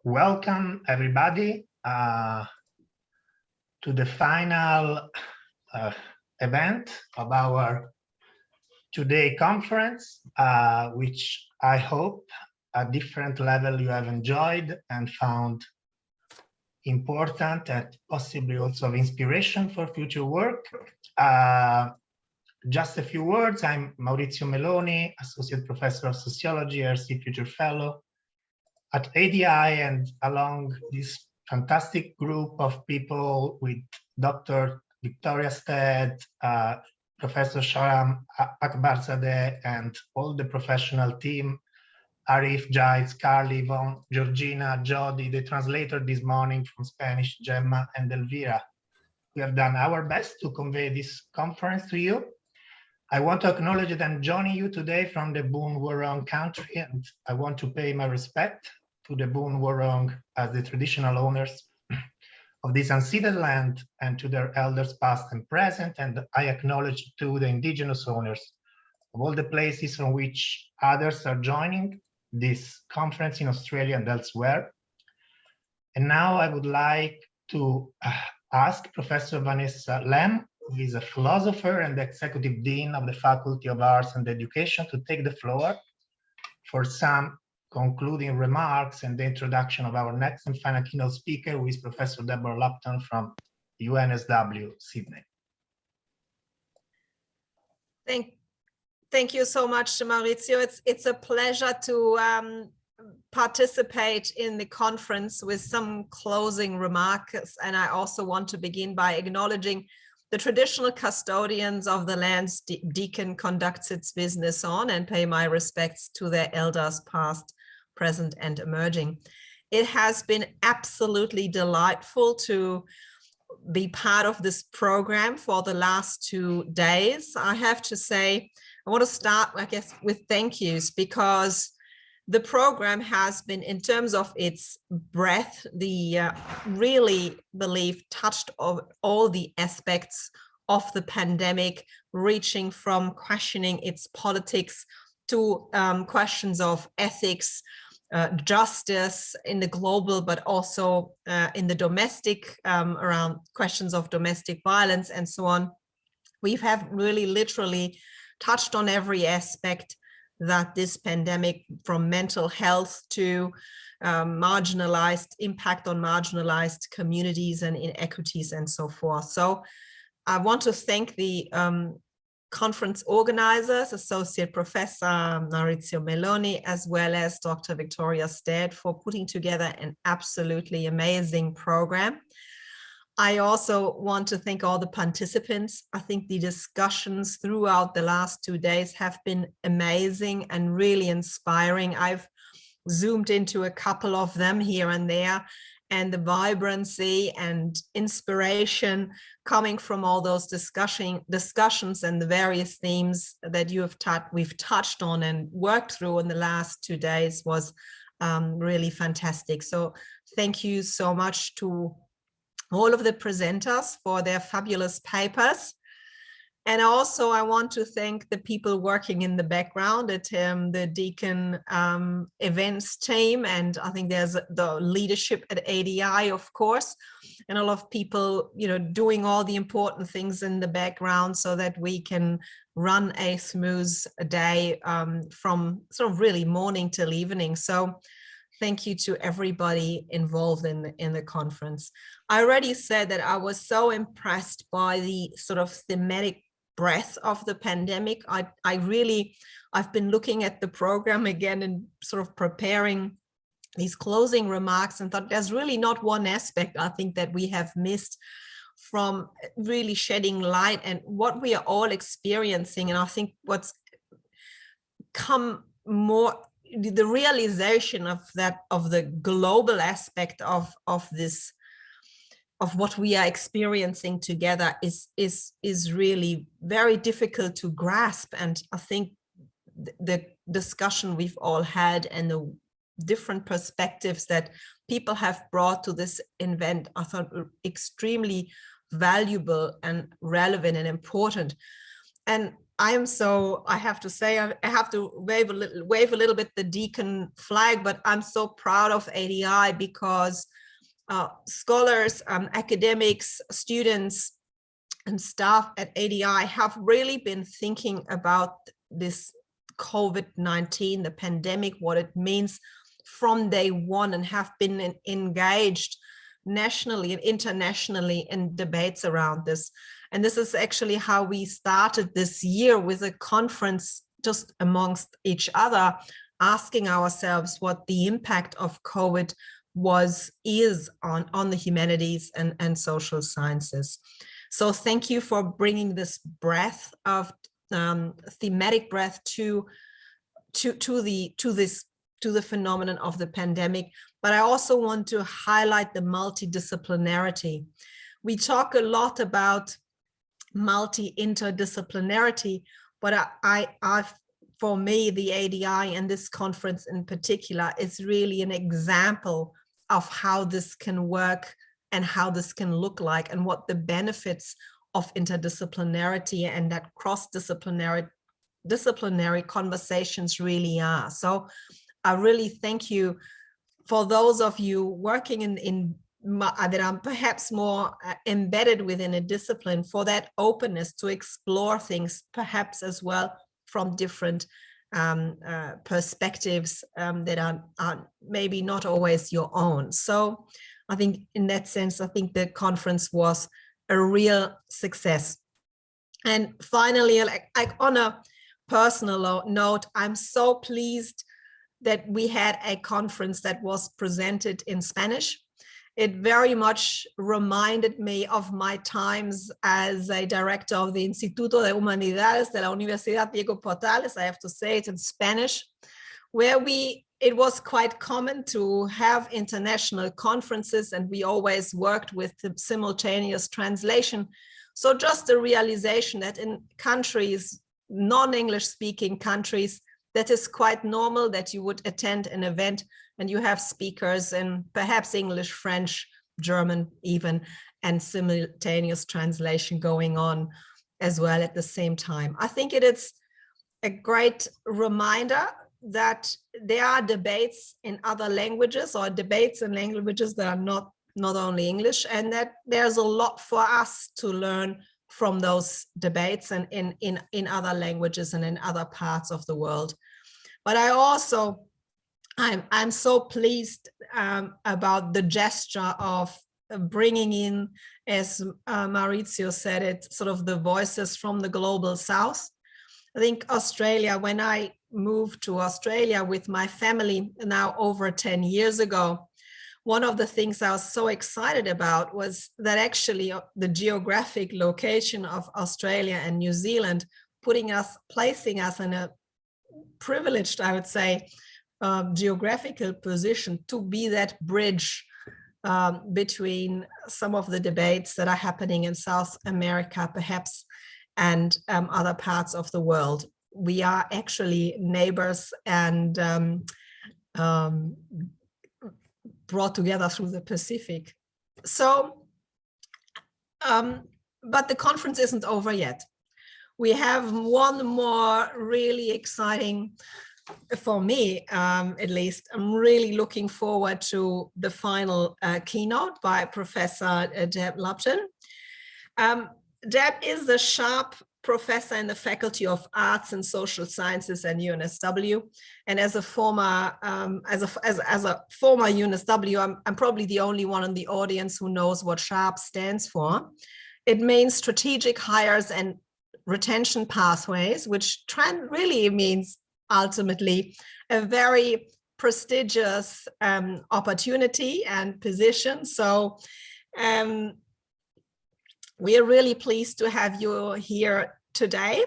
Welcome everybody to the final event of our today conference, which I hope at different level you have enjoyed and found important and possibly also of inspiration for future work. Just a few words. I'm Maurizio Meloni, Associate Professor of Sociology, RC Future Fellow at ADI, and along this fantastic group of people with Dr. Victoria Stead, Professor Sharam Akbarzadeh, and all the professional team, Arif, Jais, Carly, Yvonne, Georgina, Jody, the translator this morning from Spanish, Gemma, and Elvira. We have done our best to convey this conference to you. I want to acknowledge that I'm joining you today from the Boon Wurrung country, and I want to pay my respect to the Boon Wurrung as the traditional owners of this unceded land and to their elders past and present, and I acknowledge to the indigenous owners of all the places from which others are joining this conference in Australia and elsewhere. And now I would like to ask Professor Vanessa Lemm, who is a philosopher and executive dean of the Faculty of Arts and Education, to take the floor for some concluding remarks and the introduction of our next and final keynote speaker, who is Professor Deborah Lupton from UNSW, Sydney. Thank you so much, Maurizio. It's a pleasure to participate in the conference with some closing remarks. And I also want to begin by acknowledging the traditional custodians of the lands Deakin conducts its business on, and pay my respects to their elders past, present, and emerging. It has been absolutely delightful to be part of this program for the last 2 days. I have to say, I want to start, I guess, with thank yous, because the program has been, in terms of its breadth, really believe touched of all the aspects of the pandemic, reaching from questioning its politics to questions of ethics, justice in the global, but also in the domestic, around questions of domestic violence and so on. We have really literally touched on every aspect that this pandemic, from mental health to marginalized impact on marginalized communities and inequities and so forth. So I want to thank the conference organizers, Associate Professor Maurizio Meloni, as well as Dr. Victoria Stead, for putting together an absolutely amazing program. I also want to thank all the participants. I think the discussions throughout the last 2 days have been amazing and really inspiring. I've zoomed into a couple of them here and there, and the vibrancy and inspiration coming from all those discussions and the various themes that we've touched on and worked through in the last 2 days was really fantastic. So thank you so much to all of the presenters for their fabulous papers. And also I want to thank the people working in the background at the Deakin events team. And I think there's the leadership at ADI, of course, and a lot of people, doing all the important things in the background so that we can run a smooth day from sort of really morning till evening. So thank you to everybody involved in the conference. I already said that I was so impressed by the sort of thematic breadth of the pandemic. I've been looking at the program again and sort of preparing these closing remarks and thought there's really not one aspect I think that we have missed from really shedding light and what we are all experiencing. And I think what's come more, the realization of the global aspect of this, of what we are experiencing together is really very difficult to grasp. And I think the discussion we've all had and the different perspectives that people have brought to this event, I thought were extremely valuable and relevant and important. And I have to say, I have to wave a little bit the Deakin flag, but I'm so proud of ADI because scholars, academics, students, and staff at ADI have really been thinking about this COVID-19, the pandemic, what it means from day one, and have been engaged nationally and internationally in debates around this. And this is actually how we started this year with a conference just amongst each other, asking ourselves what the impact of COVID is on the humanities and social sciences. So thank you for bringing this breadth of thematic breadth to the phenomenon of the pandemic. But I also want to highlight the multidisciplinarity. We talk a lot about interdisciplinarity, but for me, the ADI and this conference in particular is really an example of how this can work and how this can look like, and what the benefits of interdisciplinarity and that cross-disciplinary conversations really are. So I really thank you for those of you working that are perhaps more embedded within a discipline, for that openness to explore things perhaps as well from different perspectives that are maybe not always your own. So I think in that sense, I think the conference was a real success. And finally, like on a personal note, I'm so pleased that we had a conference that was presented in Spanish. It very much reminded me of my times as a director of the Instituto de Humanidades de la Universidad Diego Portales, I have to say it in Spanish, where it was quite common to have international conferences, and we always worked with the simultaneous translation. So just the realization that in countries, non-English speaking countries, that is quite normal that you would attend an event and you have speakers in perhaps English, French, German even, and simultaneous translation going on as well at the same time. I think it is a great reminder that there are debates in other languages, or debates in languages that are not only English, and that there's a lot for us to learn from those debates and in other languages and in other parts of the world. But I'm so pleased about the gesture of bringing in, as Maurizio said it, sort of the voices from the global South. I think Australia, when I moved to Australia with my family now over 10 years ago, one of the things I was so excited about was that actually the geographic location of Australia and New Zealand, placing us in a privileged, I would say, geographical position to be that bridge between some of the debates that are happening in South America, perhaps, and other parts of the world. We are actually neighbors and brought together through the Pacific. So, but the conference isn't over yet. We have one more really exciting, for me at least, I'm really looking forward to the final keynote by Professor Deborah Lupton. Deb is the Sharp Professor in the Faculty of Arts and Social Sciences at UNSW, and as a former UNSW, I'm probably the only one in the audience who knows what SHARP stands for. It means Strategic Hires and Retention Pathways, which really means ultimately a very prestigious opportunity and position. So we are really pleased to have you here today.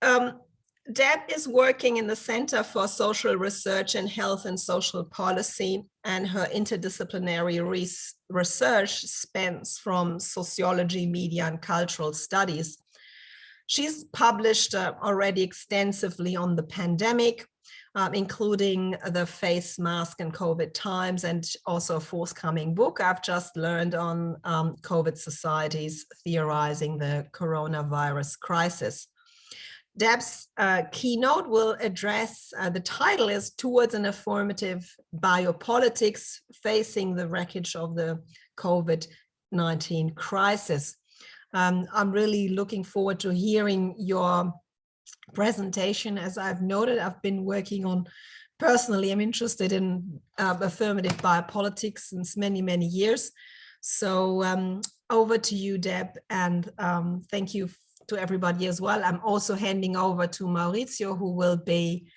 Deb is working in the Center for Social Research in Health and Social Policy, and her interdisciplinary research spans from sociology, media, and cultural studies. She's published already extensively on the pandemic, including the Face Mask and COVID Times, and also a forthcoming book I've just learned on COVID societies, theorizing the coronavirus crisis. Deb's keynote will address, the title is Towards an Affirmative Biopolitics, Facing the Wreckage of the COVID-19 Crisis. I'm really looking forward to hearing your presentation. As I've noted, I've been working on, personally, I'm interested in affirmative biopolitics since many, many years. So over to you, Deb, and thank you to everybody as well. I'm also handing over to Maurizio, who will be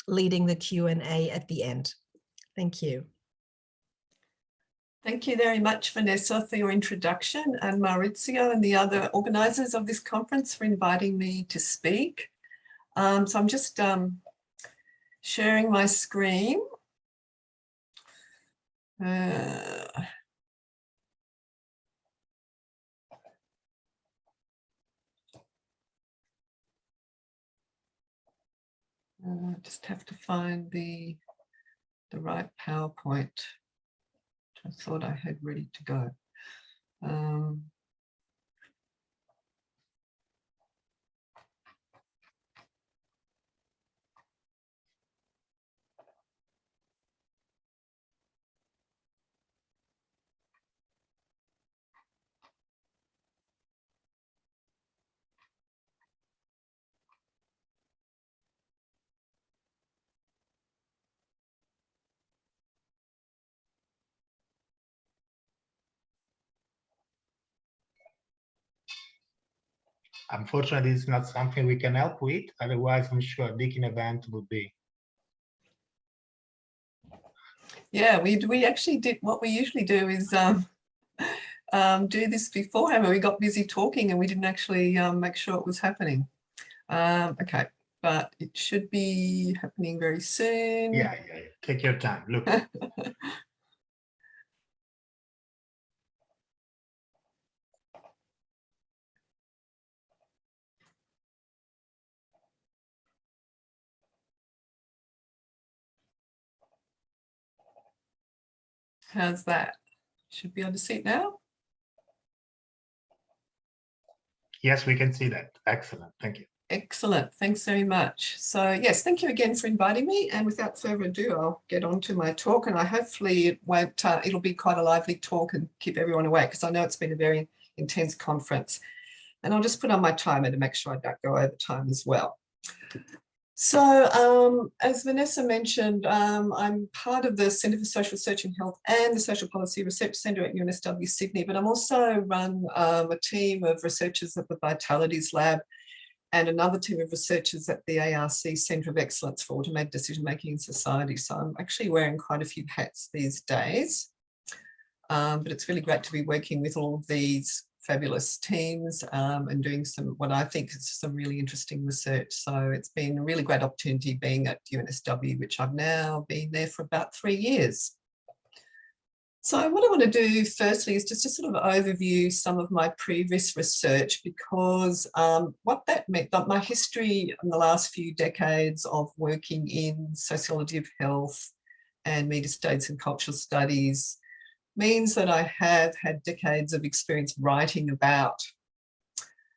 leading the Q&A at the end. Thank you. Thank you very much, Vanessa, for your introduction, and Maurizio and the other organisers of this conference for inviting me to speak. So I'm just sharing my screen. Just have to find the right PowerPoint, which I thought I had ready to go. Unfortunately, it's not something we can help with. Otherwise, I'm sure Deakin event would be. Yeah, we actually did what we usually do is do this beforehand, and we got busy talking and we didn't actually make sure it was happening. Okay, but it should be happening very soon. Yeah. Take your time. Look. How's that? Should be able to see it now? Yes, we can see that. Excellent. Thank you. Excellent. Thanks very much. So yes, thank you again for inviting me. And without further ado, I'll get on to my talk, and I hopefully it won't, it'll be quite a lively talk and keep everyone awake, because I know it's been a very intense conference. And I'll just put on my timer to make sure I don't go over time as well. So as Vanessa mentioned, I'm part of the Centre for Social Research in Health and the Social Policy Research Centre at UNSW Sydney, but I'm also run a team of researchers at the Vitalities Lab and another team of researchers at the ARC Centre of Excellence for Automated Decision Making in Society. So I'm actually wearing quite a few hats these days, but it's really great to be working with all of these fabulous teams and doing some, what I think is some really interesting research. So it's been a really great opportunity being at UNSW, which I've now been there for about 3 years. So what I want to do firstly is just to sort of overview some of my previous research, because what that meant, that my history in the last few decades of working in sociology of health and media studies and cultural studies means that I have had decades of experience writing about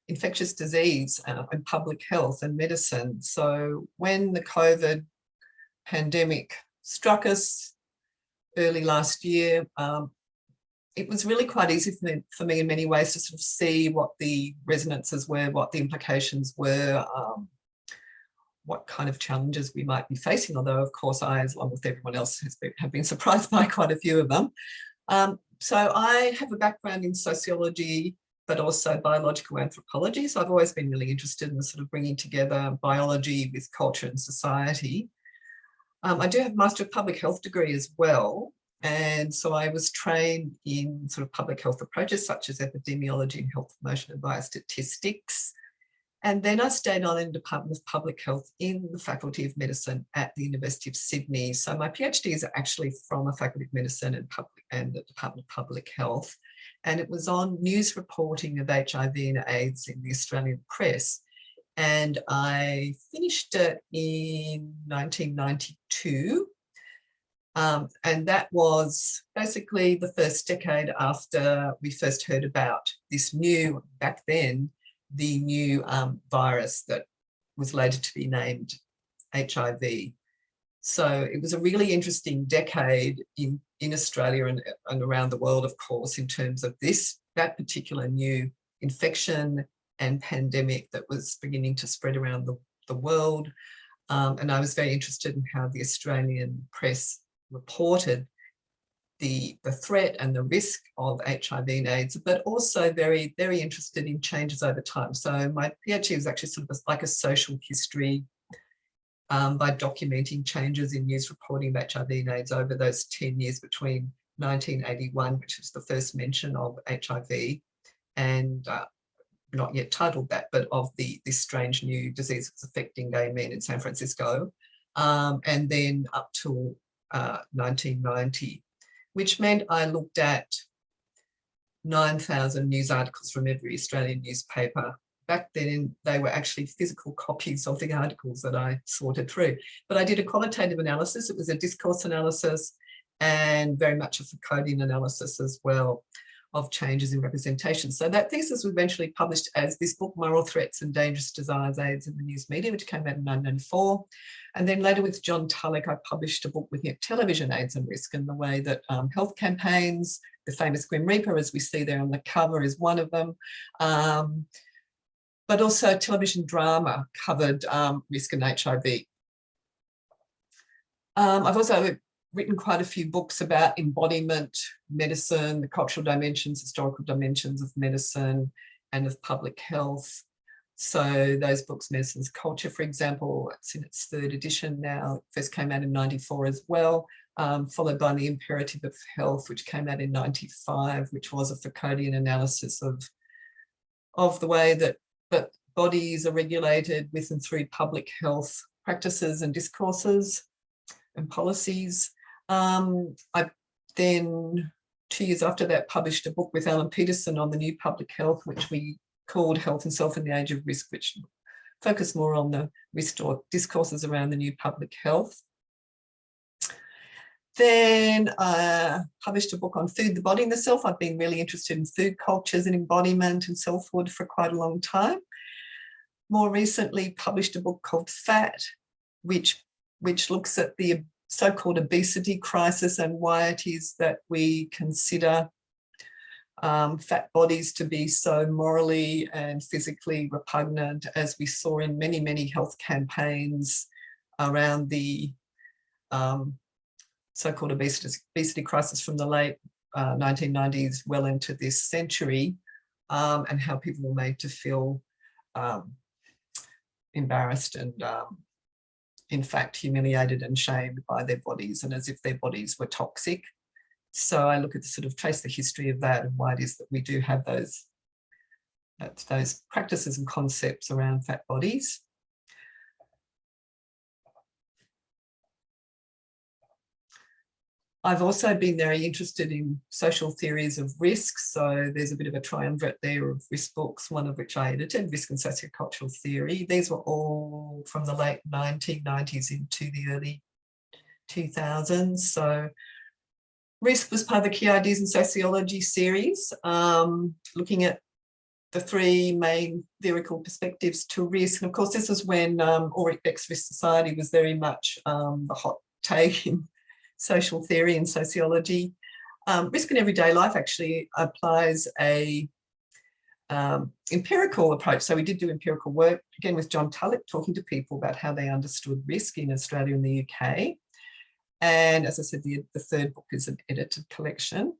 infectious disease and public health and medicine. So when the COVID pandemic struck us early last year, it was really quite easy for me in many ways to sort of see what the resonances were, what the implications were, what kind of challenges we might be facing, although of course I, as along with everyone else, have been surprised by quite a few of them. So I have a background in sociology, but also biological anthropology. So I've always been really interested in sort of bringing together biology with culture and society. I do have a Master of Public Health degree as well. And so I was trained in sort of public health approaches such as epidemiology and health promotion and biostatistics. And then I stayed on in the Department of Public Health in the Faculty of Medicine at the University of Sydney. So my PhD is actually from a Faculty of Medicine and the Department of Public Health. And it was on news reporting of HIV and AIDS in the Australian press. And I finished it in 1992. And that was basically the first decade after we first heard about this new, back then, the new virus that was later to be named HIV. So it was a really interesting decade in Australia and around the world, of course, in terms of that particular new infection and pandemic that was beginning to spread around the world. And I was very interested in how the Australian press reported the threat and the risk of HIV and AIDS, but also very, very interested in changes over time. So my PhD was actually sort of like a social history by documenting changes in news reporting of HIV and AIDS over those 10 years between 1981, which was the first mention of HIV, and not yet titled that, but of this strange new disease that was affecting gay men in San Francisco, and then up to 1990, which meant I looked at 9,000 news articles from every Australian newspaper. Back then, they were actually physical copies of the articles that I sorted through. But I did a qualitative analysis. It was a discourse analysis and very much a Foucauldian analysis as well of changes in representation. So that thesis was eventually published as this book, Moral Threats and Dangerous Desires, AIDS in the News Media, which came out in 1994. And then later with John Tulloch, I published a book looking at television AIDS and risk and the way that health campaigns, the famous Grim Reaper, as we see there on the cover, is one of them. But also television drama covered risk and HIV. I've also written quite a few books about embodiment, medicine, the cultural dimensions, historical dimensions of medicine and of public health. So those books, Medicine's Culture, for example, it's in its 3rd edition now. It first came out in 94 as well, followed by The Imperative of Health, which came out in 95, which was a Foucauldian analysis of the way that bodies are regulated with and through public health practices and discourses and policies. I then, 2 years after that, published a book with Alan Peterson on the new public health, which we called Health and Self in the Age of Risk, which focused more on the risk or discourses around the new public health. Then I published a book on food, the body and the self. I've been really interested in food cultures and embodiment and selfhood for quite a long time. More recently published a book called Fat, which looks at the so-called obesity crisis and why it is that we consider fat bodies to be so morally and physically repugnant, as we saw in many, many health campaigns around the so-called obesity crisis from the late 1990s well into this century, and how people were made to feel embarrassed and in fact humiliated and shamed by their bodies, and as if their bodies were toxic. So I look at trace the history of that and why it is that we do have those practices and concepts around fat bodies. I've also been very interested in social theories of risk. So there's a bit of a triumvirate there of risk books, one of which I edited, Risk and Sociocultural Theory. These were all from the late 1990s into the early 2000s. So risk was part of the Key Ideas in Sociology series, looking at the 3 main theoretical perspectives to risk. And of course, this was when Ulrich Beck's Risk Society was very much the hot take in social theory and sociology. Risk in everyday life actually applies a empirical approach. So we did do empirical work, again with John Tulloch, talking to people about how they understood risk in Australia and the UK. And as I said, the 3rd book is an edited collection.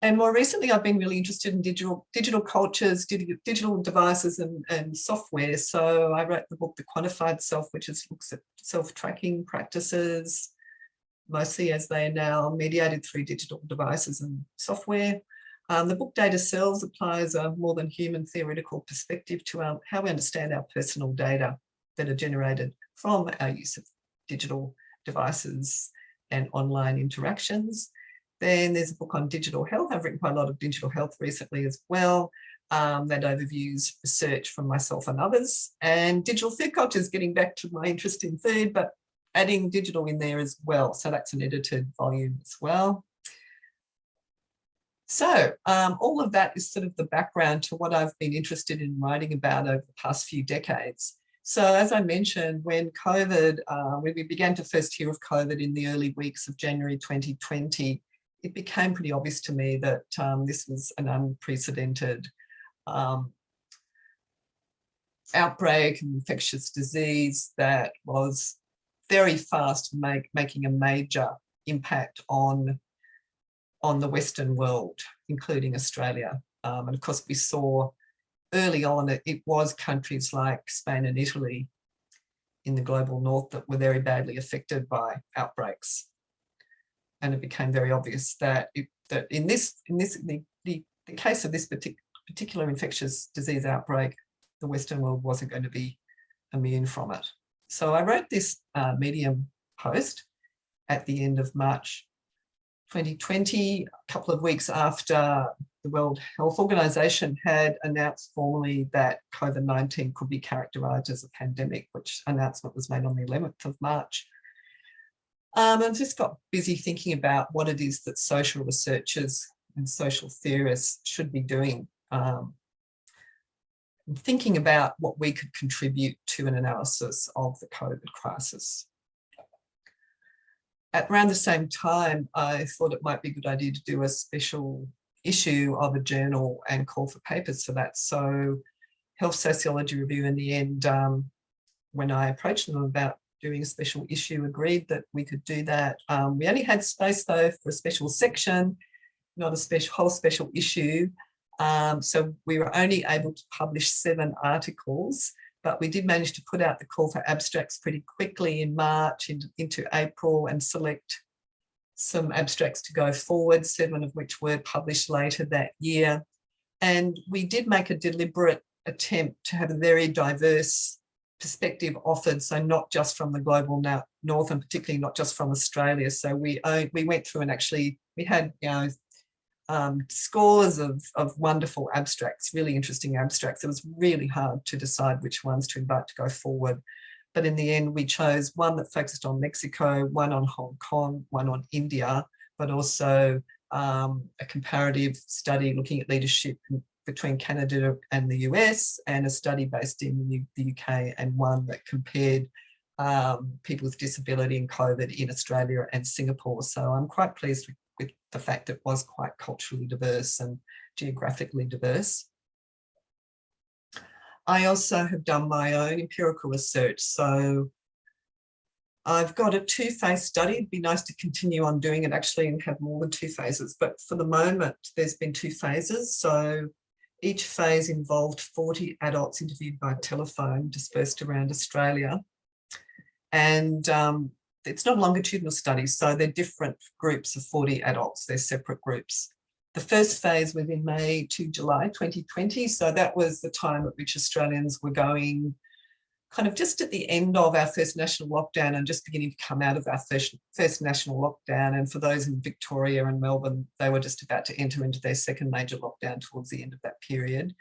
And more recently, I've been really interested in digital cultures, digital devices and software. So I wrote the book, The Quantified Self, which looks at self-tracking practices, mostly as they are now mediated through digital devices and software. The book Data Selves applies a more than human theoretical perspective to how we understand our personal data that are generated from our use of digital devices and online interactions. Then there's a book on digital health. I've written quite a lot of digital health recently as well. That overviews research from myself and others. And digital food cultures, getting back to my interest in food, but adding digital in there as well. So that's an edited volume as well. So all of that is sort of the background to what I've been interested in writing about over the past few decades. So as I mentioned, when we began to first hear of COVID in the early weeks of January 2020, it became pretty obvious to me that this was an unprecedented outbreak of infectious disease that was very fast, making a major impact on the Western world, including Australia. And of course, we saw early on it was countries like Spain and Italy in the global north that were very badly affected by outbreaks. And it became very obvious that in the case of this particular infectious disease outbreak, the Western world wasn't going to be immune from it. So I wrote this Medium post at the end of March 2020, a couple of weeks after the World Health Organization had announced formally that COVID-19 could be characterized as a pandemic, which announcement was made on the 11th of March. I just got busy thinking about what it is that social researchers and social theorists should be doing, thinking about what we could contribute to an analysis of the COVID crisis. At around the same time, I thought it might be a good idea to do a special issue of a journal and call for papers for that. So Health Sociology Review, in the end, when I approached them about doing a special issue, agreed that we could do that. We only had space though for a special section, not a whole special issue. So we were only able to publish 7 articles, but we did manage to put out the call for abstracts pretty quickly in March into April and select some abstracts to go forward, 7 of which were published later that year. And we did make a deliberate attempt to have a very diverse perspective offered, so not just from the global north and particularly not just from Australia. So we went through and actually we had scores of wonderful abstracts, really interesting abstracts. It was really hard to decide which ones to invite to go forward. But in the end, we chose one that focused on Mexico, one on Hong Kong, one on India, but also a comparative study looking at leadership between Canada and the US, and a study based in the UK, and one that compared people with disability and COVID in Australia and Singapore. So I'm quite pleased with the fact that it was quite culturally diverse and geographically diverse. I also have done my own empirical research. So I've got a 2-phase study. It'd be nice to continue on doing it actually and have more than 2 phases. But for the moment, there's been 2 phases. So each phase involved 40 adults interviewed by telephone dispersed around Australia. And it's not a longitudinal study, so they're different groups of 40 adults. They're separate groups. The first phase was in May to July 2020. So that was the time at which Australians were going kind of just at the end of our first national lockdown and just beginning to come out of our first national lockdown. And for those in Victoria and Melbourne, they were just about to enter into their second major lockdown towards the end of that period.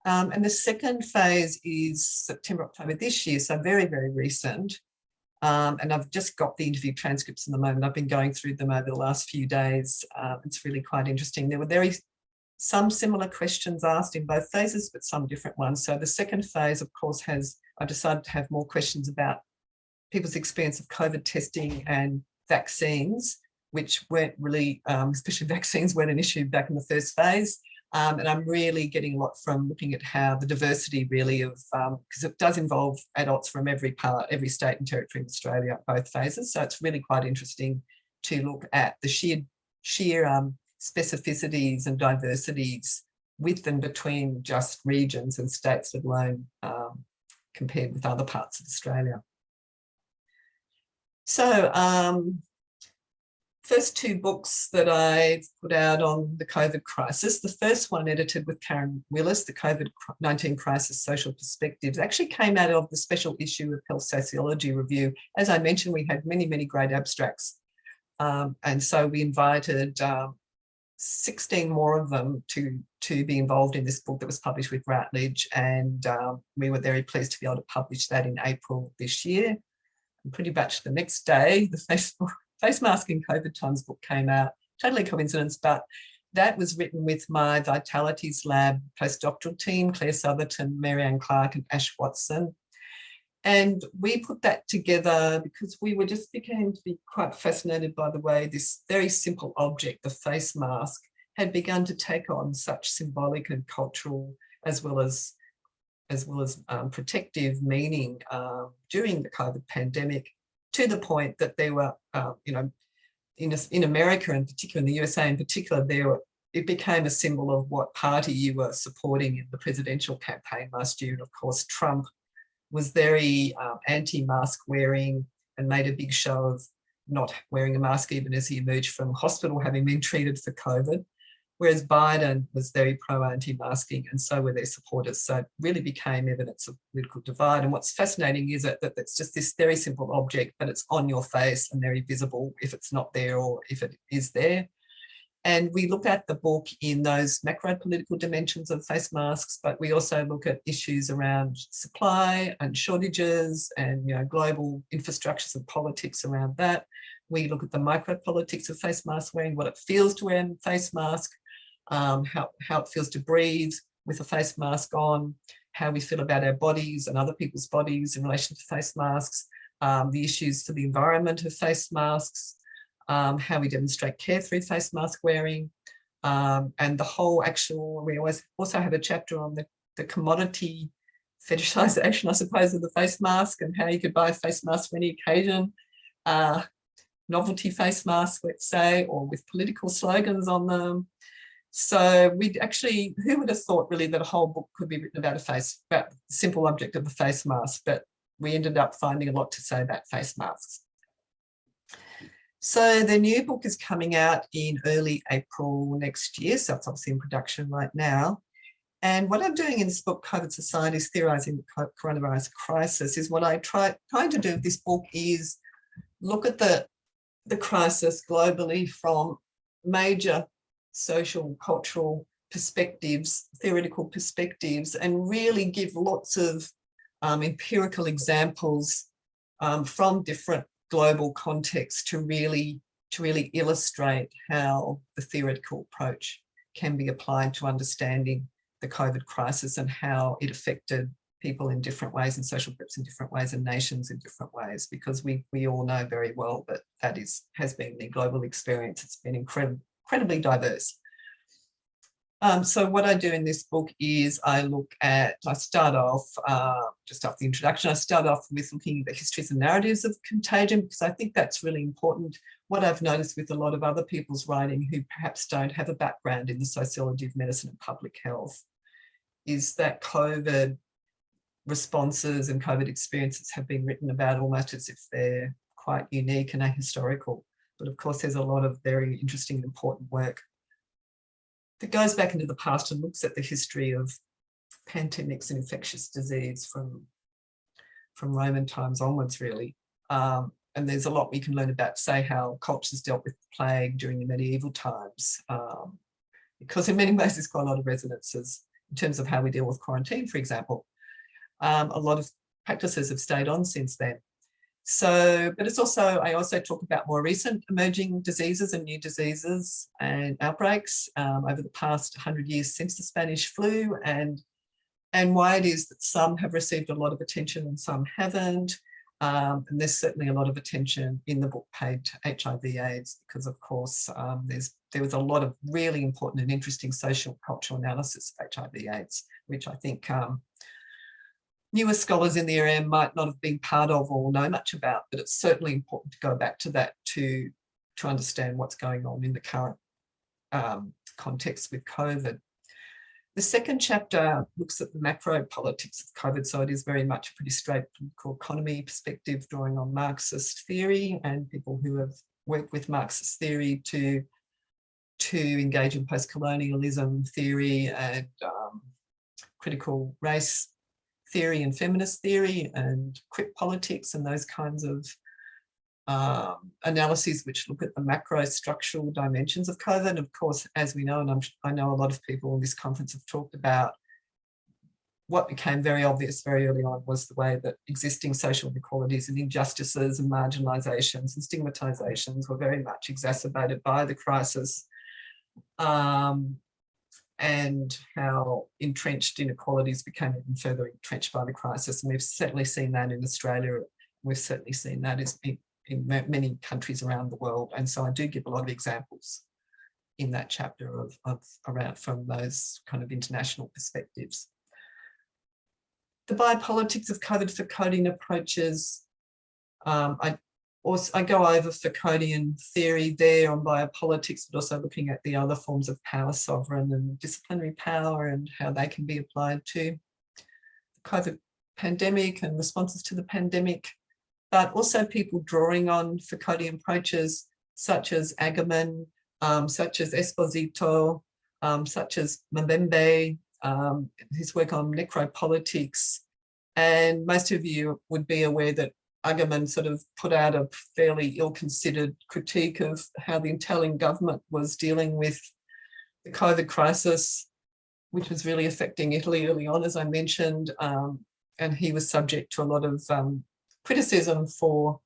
And the second phase is September, October this year, so very, very recent. And I've just got the interview transcripts in the moment. I've been going through them over the last few days. It's really quite interesting. There were some similar questions asked in both phases, but some different ones. So the second phase, of course, I decided to have more questions about people's experience of COVID testing and vaccines, which weren't really, especially vaccines weren't an issue back in the first phase. And I'm really getting a lot from looking at how the diversity really of, because it does involve adults from every state and territory in Australia, both phases. So it's really quite interesting to look at the sheer specificities and diversities with and between just regions and states, let alone compared with other parts of Australia. So first 2 books that I put out on the COVID crisis. The first one, edited with Karen Willis, the COVID-19 Crisis Social Perspectives, actually came out of the special issue of Health Sociology Review. As I mentioned, we had many, many great abstracts. And so we invited 16 more of them to be involved in this book that was published with Routledge. And we were very pleased to be able to publish that in April this year. And pretty much the next day, the Face Mask in COVID Times book came out. Totally coincidence, but that was written with my Vitalities Lab postdoctoral team, Claire Southerton, Marianne Clark and Ash Watson. And we put that together because we were just became to be quite fascinated by the way this very simple object, the face mask, had begun to take on such symbolic and cultural as well as protective meaning during the COVID pandemic, to the point that there were, in America in particular, in the USA in particular, it became a symbol of what party you were supporting in the presidential campaign last year. And of course, Trump was very anti-mask wearing and made a big show of not wearing a mask even as he emerged from hospital having been treated for COVID, whereas Biden was very pro-anti-masking, and so were their supporters. So it really became evidence of political divide. And what's fascinating is that it's just this very simple object, but it's on your face and very visible if it's not there or if it is there. And we look at the book in those macro political dimensions of face masks, but we also look at issues around supply and shortages and global infrastructures and politics around that. We look at the micro politics of face mask wearing, what it feels to wear a face mask, how it feels to breathe with a face mask on, how we feel about our bodies and other people's bodies in relation to face masks, the issues for the environment of face masks, how we demonstrate care through face mask wearing, and the whole we always also have a chapter on the commodity fetishization, I suppose, of the face mask and how you could buy a face mask for any occasion, novelty face masks, let's say, or with political slogans on them. So who would have thought really that a whole book could be written about about the simple object of the face mask, but we ended up finding a lot to say about face masks. So the new book is coming out in early April next year, so it's obviously in production right now. And what I'm doing in this book, COVID Societies, Theorising the Coronavirus Crisis, is what I trying to do with this book is look at the crisis globally from major social, cultural perspectives, theoretical perspectives, and really give lots of empirical examples from different global contexts to really illustrate how the theoretical approach can be applied to understanding the COVID crisis and how it affected people in different ways and social groups in different ways and nations in different ways, because we all know very well that has been the global experience. It's been incredibly diverse. So what I do in this book is I start off, just after the introduction, I start off with looking at the histories and narratives of contagion, because I think that's really important. What I've noticed with a lot of other people's writing who perhaps don't have a background in the sociology of medicine and public health is that COVID responses and COVID experiences have been written about almost as if they're quite unique and ahistorical. But of course, there's a lot of very interesting and important work that goes back into the past and looks at the history of pandemics and infectious disease from Roman times onwards, really. And there's a lot we can learn about, say, how cultures dealt with the plague during the medieval times, because in many ways there's quite a lot of resonances in terms of how we deal with quarantine, for example. A lot of practices have stayed on since then. So, but it's also, I also talk about more recent emerging diseases and new diseases and outbreaks over the past 100 years since the Spanish flu, and why it is that some have received a lot of attention and some haven't. And there's certainly a lot of attention in the book paid to HIV/AIDS because, of course, there was a lot of really important and interesting social cultural analysis of HIV/AIDS, which I think newer scholars in the area might not have been part of or know much about, but it's certainly important to go back to that to understand what's going on in the current context with COVID. The second chapter looks at the macro politics of COVID, so it is very much a pretty straight political economy perspective, drawing on Marxist theory and people who have worked with Marxist theory to engage in post-colonialism theory and critical race theory and feminist theory and crip politics and those kinds of analyses which look at the macro structural dimensions of COVID. And of course, as we know, and I know a lot of people in this conference have talked about, what became very obvious very early on was the way that existing social inequalities and injustices and marginalizations and stigmatizations were very much exacerbated by the crisis. and how entrenched inequalities became even further entrenched by the crisis. And we've certainly seen that in Australia. We've certainly seen that in many countries around the world. And so I do give a lot of examples in that chapter of around from those kind of international perspectives. The biopolitics of COVID Foucauldian approaches, I go over Foucauldian theory there on biopolitics, but also looking at the other forms of power, sovereign and disciplinary power, and how they can be applied to the COVID pandemic and responses to the pandemic, but also people drawing on Foucauldian approaches such as Agamben, such as Esposito, such as Mbembe, his work on necropolitics. And most of you would be aware that Agamben sort of put out a fairly ill-considered critique of how the Italian government was dealing with the COVID crisis, which was really affecting Italy early on, as I mentioned. And he was subject to a lot of criticism for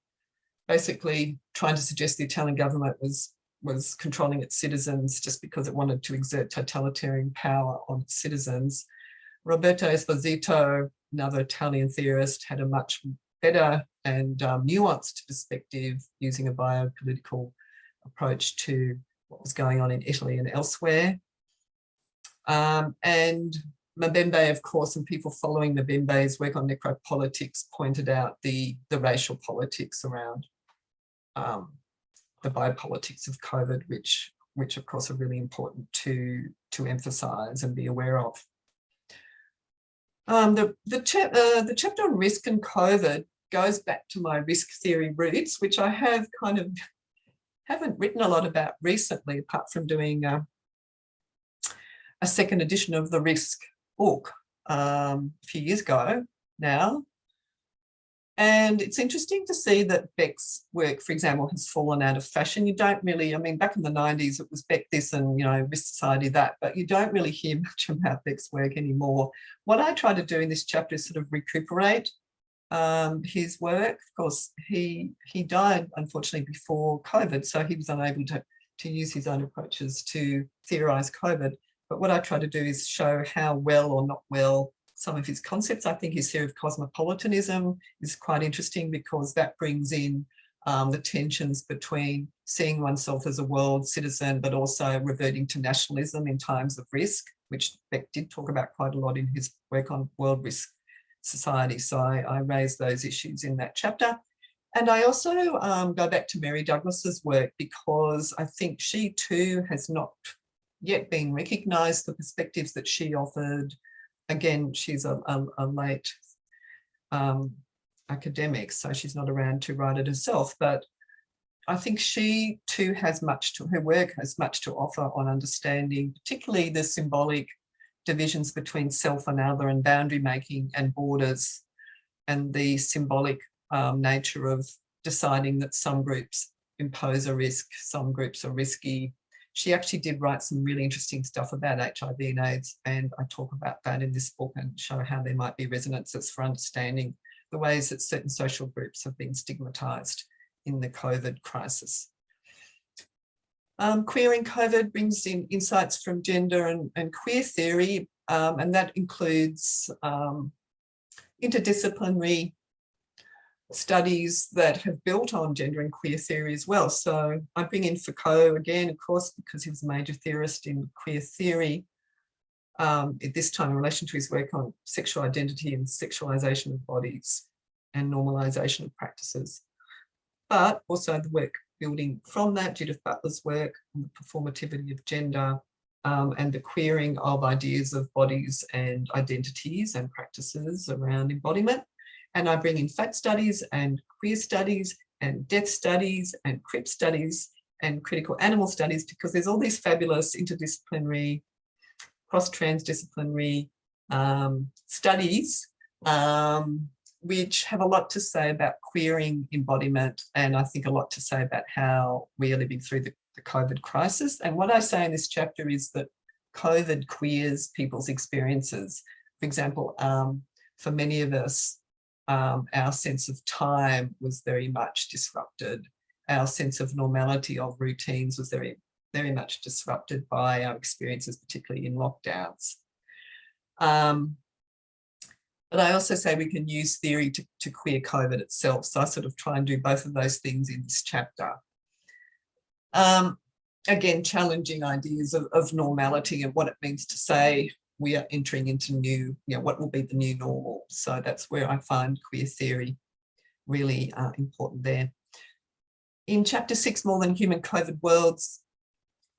basically trying to suggest the Italian government was controlling its citizens just because it wanted to exert totalitarian power on its citizens. Roberto Esposito, another Italian theorist, had a much better and nuanced perspective using a biopolitical approach to what was going on in Italy and elsewhere. And Mbembe, of course, and people following Mbembe's work on necropolitics pointed out the racial politics around the biopolitics of COVID, which of course are really important to emphasize and be aware of. The chapter on risk and COVID goes back to my risk theory roots, which I have kind of haven't written a lot about recently, apart from doing a second edition of the risk book a few years ago now. And it's interesting to see that Beck's work, for example, has fallen out of fashion. You don't really, I mean, back in the 90s, it was Beck this and, you know, Risk Society that, but you don't really hear much about Beck's work anymore. What I try to do in this chapter is sort of recuperate his work. Of course, he died, unfortunately, before COVID, so he was unable to use his own approaches to theorize COVID. But what I try to do is show how well or not well some of his concepts. I think his theory of cosmopolitanism is quite interesting because that brings in the tensions between seeing oneself as a world citizen, but also reverting to nationalism in times of risk, which Beck did talk about quite a lot in his work on world risk society. So I raised those issues in that chapter. And I also go back to Mary Douglas's work because I think she too has not yet been recognised, the perspectives that she offered. Again, she's a late academic, so she's not around to write it herself, but I think she too has much to, her work has much to offer on understanding, particularly the symbolic divisions between self and other and boundary making and borders, and the symbolic nature of deciding that some groups impose a risk, some groups are risky. She actually did write some really interesting stuff about HIV and AIDS, and I talk about that in this book and show how there might be resonances for understanding the ways that certain social groups have been stigmatized in the COVID crisis. Queering COVID brings in insights from gender and queer theory, and that includes interdisciplinary studies that have built on gender and queer theory as well. So I bring in Foucault again, of course, because he was a major theorist in queer theory, at this time in relation to his work on sexual identity and sexualization of bodies and normalization of practices. But also the work building from that, Judith Butler's work on the performativity of gender and the queering of ideas of bodies and identities and practices around embodiment. And I bring in fat studies and queer studies and death studies and crip studies and critical animal studies, because there's all these fabulous interdisciplinary, cross-transdisciplinary studies which have a lot to say about queering embodiment, and I think a lot to say about how we are living through the COVID crisis. And what I say in this chapter is that COVID queers people's experiences. For example, for many of us, our sense of time was very much disrupted. Our sense of normality of routines was very very much disrupted by our experiences, particularly in lockdowns. But I also say we can use theory to queer COVID itself. So I sort of try and do both of those things in this chapter. Again, challenging ideas of normality and what it means to say we are entering into new, what will be the new normal. So that's where I find queer theory really important there. In chapter 6, More Than Human COVID Worlds,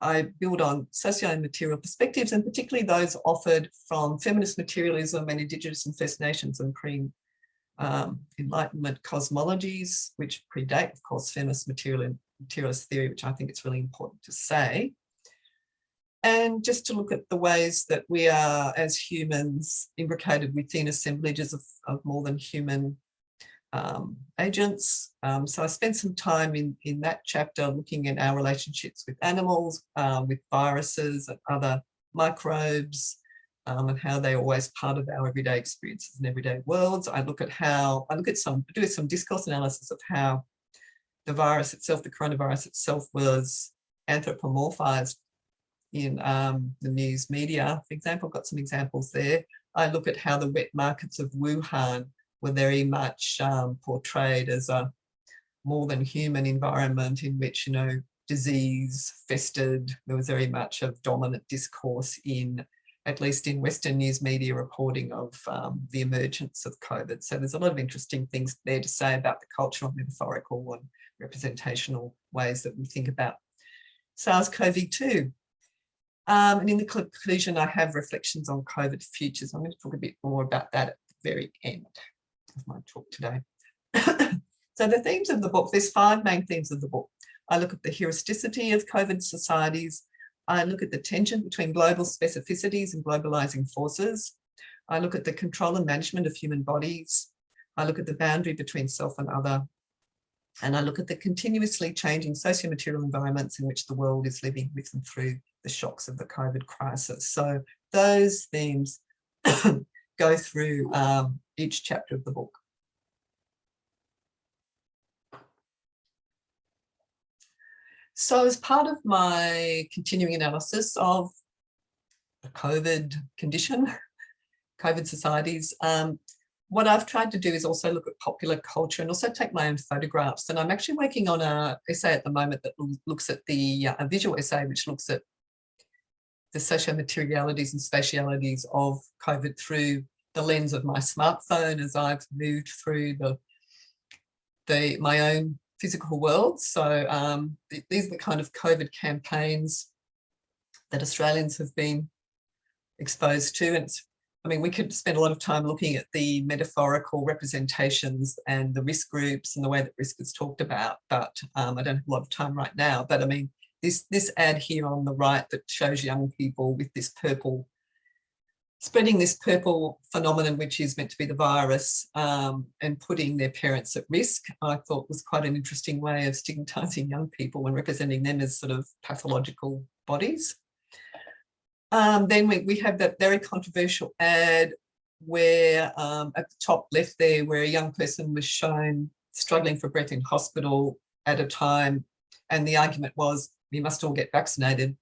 I build on socio-material perspectives, and particularly those offered from feminist materialism and Indigenous and First Nations and pre-Enlightenment cosmologies, which predate, of course, feminist materialist theory, which I think it's really important to say. And just to look at the ways that we are, as humans, imbricated within assemblages of more than human agents. So I spent some time in that chapter looking at our relationships with animals, with viruses and other microbes, and how they're always part of our everyday experiences and everyday worlds. I do some discourse analysis of how the virus itself, the coronavirus itself, was anthropomorphized in the news media, for example. Got some examples there. I look at how the wet markets of Wuhan were very much portrayed as a more than human environment in which, disease festered. There was very much of dominant discourse at least in Western news media reporting of the emergence of COVID. So there's a lot of interesting things there to say about the cultural, metaphorical and representational ways that we think about SARS-CoV-2. And in the conclusion, I have reflections on COVID futures. I'm going to talk a bit more about that at the very end of my talk today. So the themes of the book, there's 5 main themes of the book. I look at the heuristicity of COVID societies. I look at the tension between global specificities and globalizing forces. I look at the control and management of human bodies. I look at the boundary between self and other. And I look at the continuously changing socio-material environments in which the world is living with and through the shocks of the COVID crisis. So those themes go through each chapter of the book. So as part of my continuing analysis of the COVID condition, COVID societies, what I've tried to do is also look at popular culture and also take my own photographs. And I'm actually working on an essay at the moment that looks at a visual essay, which looks at the socio-materialities and spatialities of COVID through the lens of my smartphone as I've moved through my own physical world. So these are the kind of COVID campaigns that Australians have been exposed to. And we could spend a lot of time looking at the metaphorical representations and the risk groups and the way that risk is talked about, but I don't have a lot of time right now. But this ad here on the right that shows young people with this purple, spreading this purple phenomenon, which is meant to be the virus, and putting their parents at risk, I thought was quite an interesting way of stigmatizing young people and representing them as sort of pathological bodies. Then we have that very controversial ad where at the top left there, where a young person was shown struggling for breath in hospital at a time, and the argument was, we must all get vaccinated.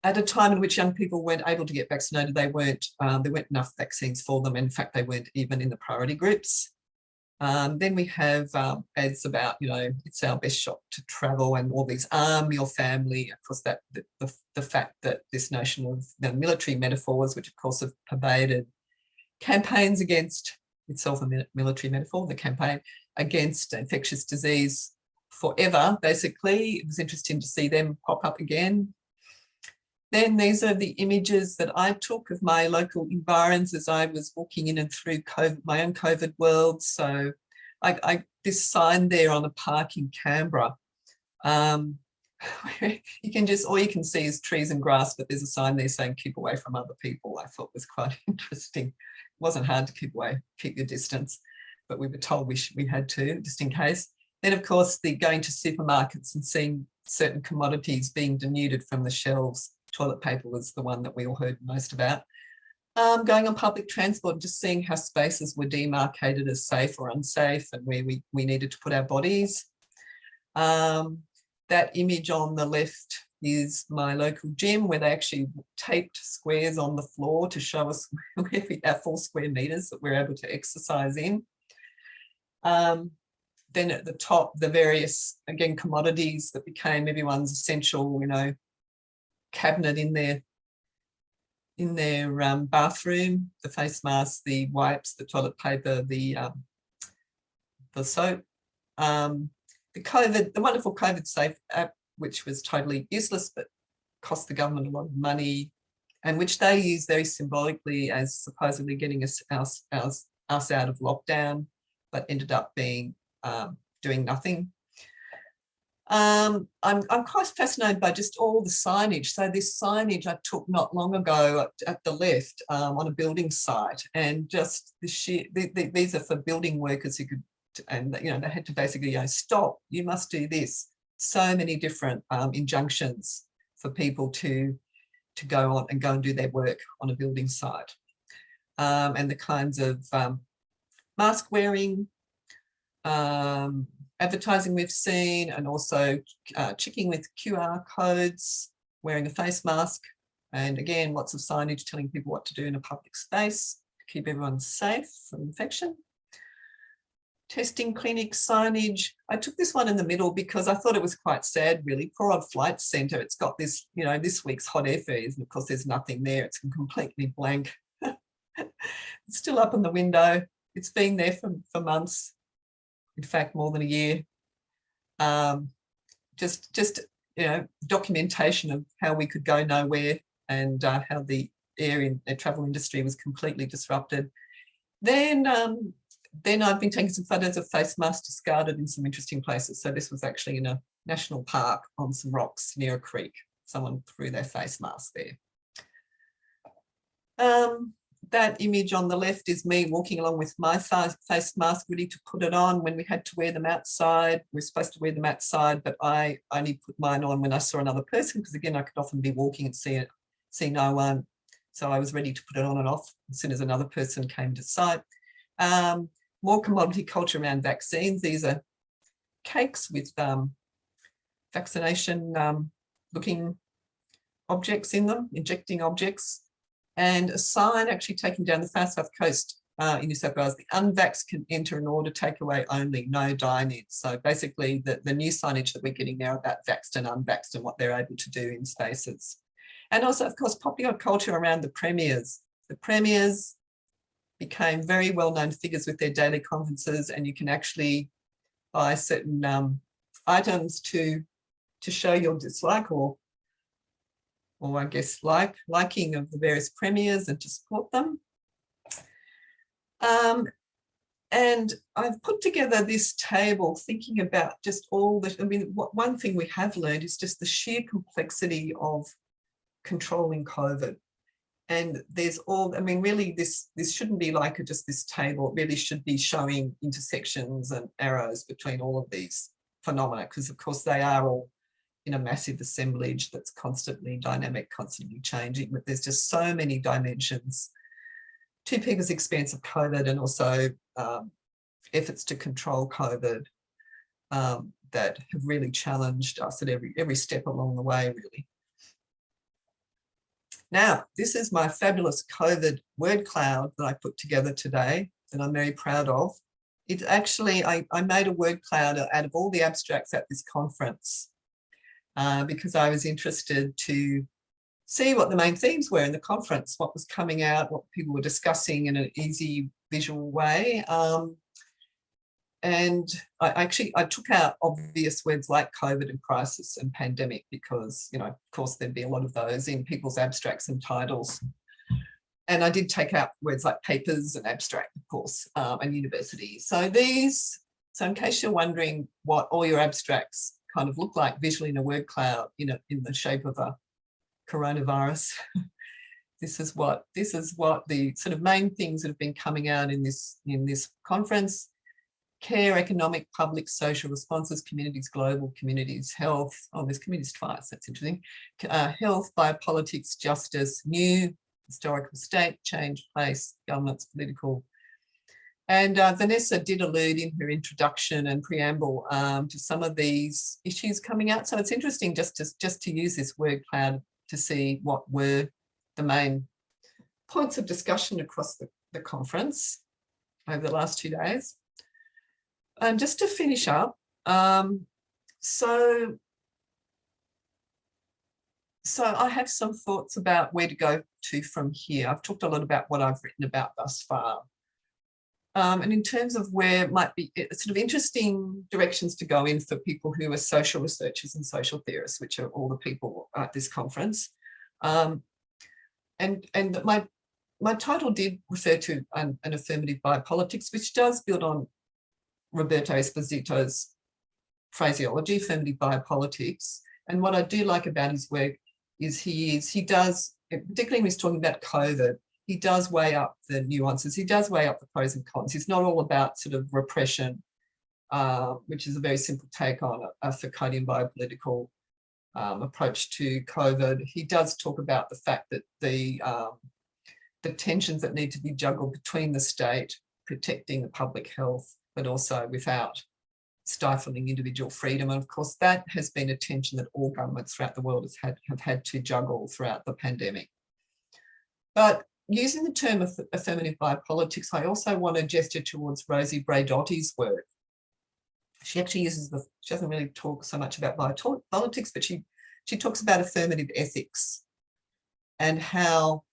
At a time in which young people weren't able to get vaccinated, there weren't enough vaccines for them. In fact, they weren't even in the priority groups. Then we have ads about, it's our best shot to travel and all these arm your family. Of course, the fact that this notion of the military metaphors, which of course have pervaded campaigns against, itself a military metaphor, the campaign against infectious disease forever, basically. It was interesting to see them pop up again. Then these are the images that I took of my local environs as I was walking in and through my own COVID world. So this sign there on a park in Canberra, you can all you can see is trees and grass, but there's a sign there saying keep away from other people. I thought was quite interesting. It wasn't hard to keep your distance, but we were told we had to, just in case. Then of course, the going to supermarkets and seeing certain commodities being denuded from the shelves. Toilet paper was the one that we all heard most about. Going on public transport and just seeing how spaces were demarcated as safe or unsafe and where we needed to put our bodies. That image on the left is my local gym, where they actually taped squares on the floor to show us where our 4 square meters that we're able to exercise in. Then at the top, the various, again, commodities that became everyone's essential, cabinet in their bathroom, the face mask, the wipes, the toilet paper, the soap. The wonderful COVID Safe app, which was totally useless but cost the government a lot of money, and which they use very symbolically as supposedly getting us out of lockdown, but ended up being doing nothing. I'm quite fascinated by just all the signage. So this signage I took not long ago at the left on a building site, and just the sheer, these are for building workers who could, and they had to basically stop, you must do this. So many different injunctions for people to go and do their work on a building site, and the kinds of mask wearing, advertising we've seen, and also checking with QR codes, wearing a face mask, and again lots of signage telling people what to do in a public space to keep everyone safe from infection. Testing clinic signage. I took this one in the middle because I thought it was quite sad, really. Poor old Flight Centre. It's got this, this week's hot airfares, and of course there's nothing there. It's completely blank. It's still up on the window. It's been there for months. In fact, more than a year. Just documentation of how we could go nowhere, and how the travel industry was completely disrupted. Then I've been taking some photos of face masks discarded in some interesting places. So this was actually in a national park on some rocks near a creek. Someone threw their face mask there. That image on the left is me walking along with my face mask, ready to put it on when we had to wear them outside. We're supposed to wear them outside, but I only put mine on when I saw another person, because again, I could often be walking and see no one. So I was ready to put it on and off as soon as another person came to sight. More commodity culture around vaccines. These are cakes with vaccination looking objects in them, injecting objects, and a sign actually taken down the far south coast in New South Wales: the unvaxxed can enter in order takeaway only, no dine-in. So basically the new signage that we're getting now about vaxxed and unvaxxed and what they're able to do in spaces. And also, of course, popular culture around the premiers. The premiers became very well-known figures with their daily conferences, and you can actually buy certain items to show your dislike or I guess liking of the various premiers and to support them. And I've put together this table thinking about just all the, one thing we have learned is just the sheer complexity of controlling COVID. And there's really this shouldn't be like just this table. It really should be showing intersections and arrows between all of these phenomena, because of course they are all in a massive assemblage that's constantly dynamic, constantly changing, but there's just so many dimensions to people's experience of COVID, and also efforts to control COVID that have really challenged us at every step along the way, really. Now, this is my fabulous COVID word cloud that I put together today that I'm very proud of. It's actually, I made a word cloud out of all the abstracts at this conference because I was interested to see what the main themes were in the conference, what was coming out, what people were discussing in an easy visual way. And I took out obvious words like COVID and crisis and pandemic because, of course, there'd be a lot of those in people's abstracts and titles. And I did take out words like papers and abstract, of course, and university. So in case you're wondering what all your abstracts kind of look like visually in a word cloud, in the shape of a coronavirus, this is what the sort of main things that have been coming out in this conference. Care, economic, public, social responses, communities, global, communities, health. Oh, there's communities twice, that's interesting. Health, biopolitics, justice, new, historical state, change, place, governments, political, And Vanessa did allude in her introduction and preamble to some of these issues coming out. So it's interesting just to use this word cloud to see what were the main points of discussion across the conference over the last 2 days. And just to finish up, so I have some thoughts about where to go to from here. I've talked a lot about what I've written about thus far. And in terms of where might be sort of interesting directions to go in for people who are social researchers and social theorists, which are all the people at this conference. And my title did refer to an affirmative biopolitics, which does build on Roberto Esposito's phraseology, affirmative biopolitics. And what I do like about his work is he does, particularly when he's talking about COVID, he does weigh up the nuances. He does weigh up the pros and cons. He's not all about sort of repression, which is a very simple take on a Foucauldian biopolitical approach to COVID. He does talk about the fact that the tensions that need to be juggled between the state, protecting the public health, but also without stifling individual freedom. And of course, that has been a tension that all governments throughout the world have had to juggle throughout the pandemic. But using the term of affirmative biopolitics, I also want to gesture towards Rosie Braidotti's work. She actually uses she doesn't really talk so much about biopolitics, but she talks about affirmative ethics and how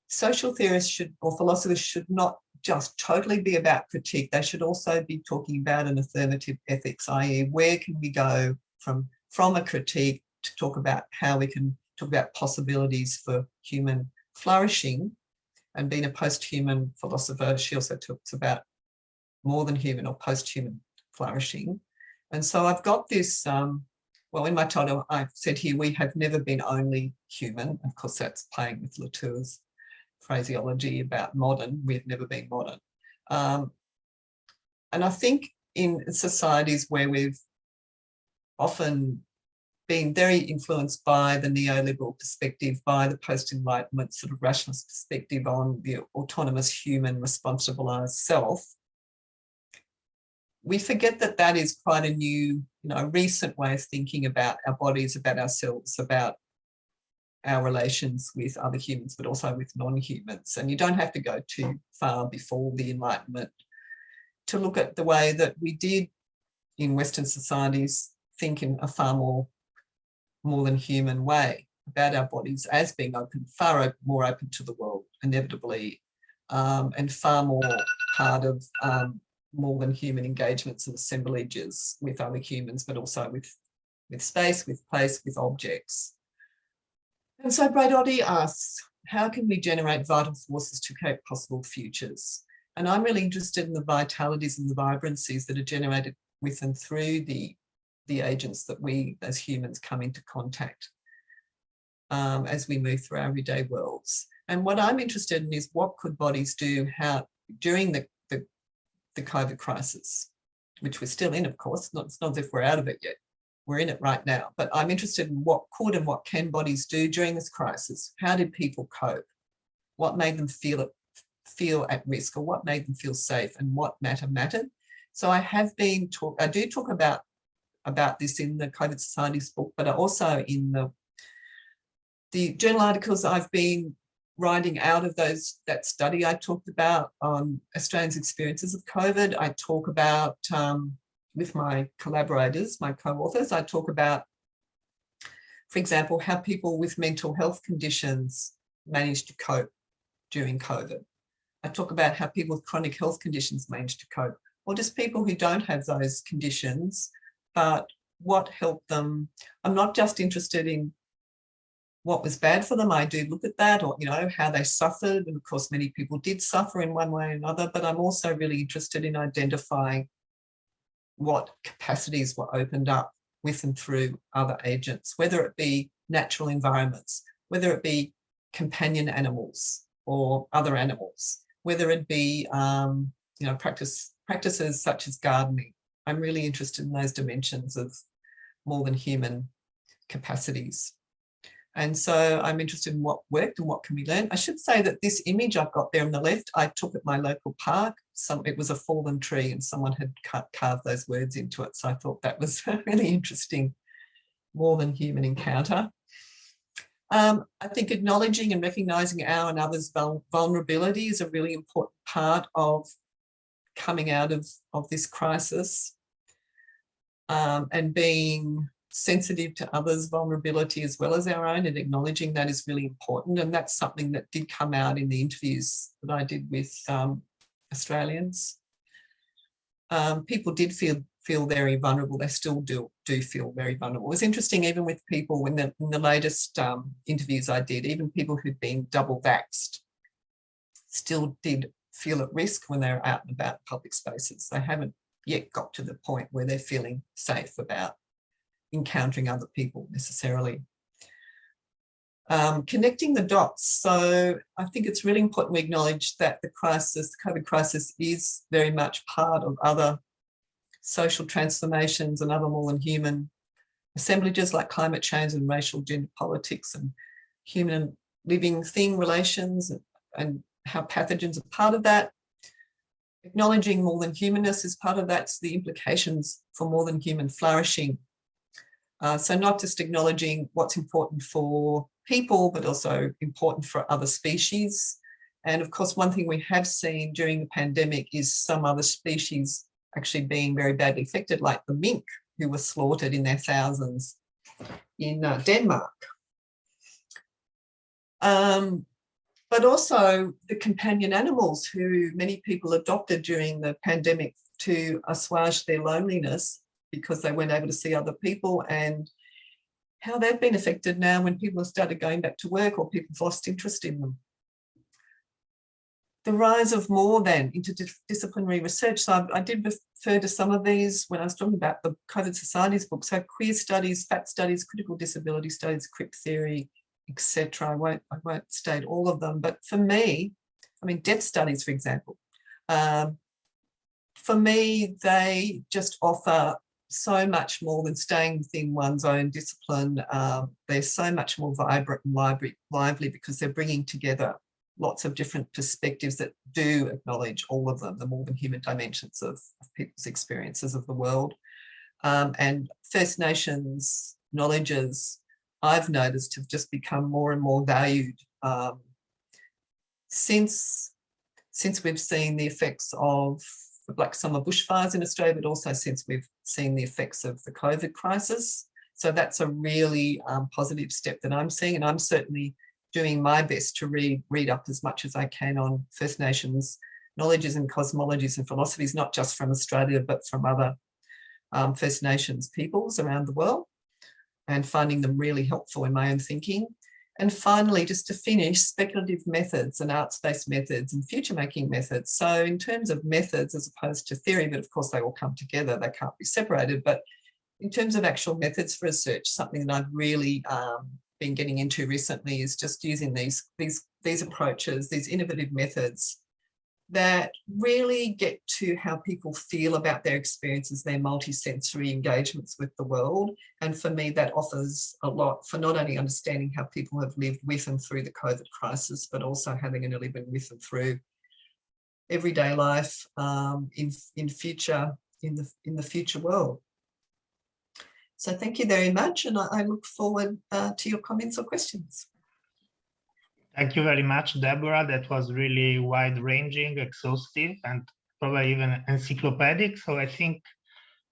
social theorists or philosophers should not just totally be about critique. They should also be talking about an affirmative ethics, i.e. where can we go from a critique to talk about how we can talk about possibilities for human flourishing. And being a post-human philosopher, she also talks about more than human or post-human flourishing. And so I've got this, well, in my title, I've said here, we have never been only human. Of course, that's playing with Latour's phraseology about modern. We've never been modern. And I think in societies where we've often been very influenced by the neoliberal perspective, by the post-enlightenment sort of rationalist perspective on the autonomous human responsibilized self, we forget that that is quite a new, recent way of thinking about our bodies, about ourselves, about our relations with other humans, but also with non-humans. And you don't have to go too far before the Enlightenment to look at the way that we did in Western societies think in a far more than human way about our bodies as being open, far more open to the world, inevitably, and far more part of more than human engagements and assemblages with other humans, but also with space, with place, with objects. And so Braidotti asks, how can we generate vital forces to create possible futures? And I'm really interested in the vitalities and the vibrancies that are generated with and through the agents that we as humans come into contact as we move through our everyday worlds. And what I'm interested in is what could bodies do during the COVID crisis, which we're still in, of course. It's not as if we're out of it yet. We're in it right now. But I'm interested in what could and what can bodies do during this crisis. How did people cope? What made them feel at risk, or what made them feel safe, and what mattered? So I do talk about this in the COVID Society's book, but also in the journal articles I've been writing out of that study I talked about on Australians' experiences of COVID. I talk about, with my collaborators, my co-authors, I talk about, for example, how people with mental health conditions manage to cope during COVID. I talk about how people with chronic health conditions manage to cope, or just people who don't have those conditions, but what helped them. I'm not just interested in what was bad for them. I do look at that, or how they suffered, and of course many people did suffer in one way or another, but I'm also really interested in identifying what capacities were opened up with and through other agents, whether it be natural environments, whether it be companion animals or other animals, whether it be practices such as gardening. I'm really interested in those dimensions of more than human capacities. And so I'm interested in what worked and what can we learn. I should say that this image I've got there on the left, I took at my local park. it was a fallen tree and someone had carved those words into it. So I thought that was a really interesting, more than human encounter. I think acknowledging and recognising our and others' vulnerability is a really important part of coming out of this crisis, and being sensitive to others' vulnerability as well as our own, and acknowledging that is really important. And that's something that did come out in the interviews that I did with Australians. People did feel very vulnerable. They still do feel very vulnerable. It was interesting, even with people in the latest interviews I did, even people who'd been double vaxxed still did feel at risk when they're out and about public spaces. They haven't yet got to the point where they're feeling safe about encountering other people necessarily. Connecting the dots. So I think it's really important we acknowledge that the COVID crisis is very much part of other social transformations and other more than human assemblages like climate change and racial gender politics and human and living thing relations, and how pathogens are part of that. Acknowledging more than humanness is part of that, so the implications for more than human flourishing. So not just acknowledging what's important for people, but also important for other species. And of course, one thing we have seen during the pandemic is some other species actually being very badly affected, like the mink, who were slaughtered in their thousands in Denmark. But also the companion animals who many people adopted during the pandemic to assuage their loneliness because they weren't able to see other people, and how they've been affected now when people have started going back to work or people have lost interest in them. The rise of more than interdisciplinary research. So I did refer to some of these when I was talking about the COVID Societies book. So queer studies, fat studies, critical disability studies, crypt theory, etc. I won't state all of them, but for me, I mean, death studies, for example, for me, they just offer so much more than staying within one's own discipline. They're so much more vibrant and lively because they're bringing together lots of different perspectives that do acknowledge all of them, the more than human dimensions of people's experiences of the world. And First Nations knowledges, I've noticed, have just become more and more valued since we've seen the effects of the Black Summer bushfires in Australia, but also since we've seen the effects of the COVID crisis. So that's a really positive step that I'm seeing, and I'm certainly doing my best to read up as much as I can on First Nations knowledges and cosmologies and philosophies, not just from Australia, but from other First Nations peoples around the world, and finding them really helpful in my own thinking. And finally, just to finish, speculative methods and arts-based methods and future-making methods. So in terms of methods as opposed to theory, but of course they all come together, they can't be separated, but in terms of actual methods for research, something that I've really been getting into recently is just using these approaches, these innovative methods that really get to how people feel about their experiences, their multi-sensory engagements with the world. And for me, that offers a lot for not only understanding how people have lived with and through the COVID crisis, but also having an living with and through everyday life in the future world. So thank you very much, and I look forward to your comments or questions. Thank you very much, Deborah. That was really wide-ranging, exhaustive, and probably even encyclopedic. So I think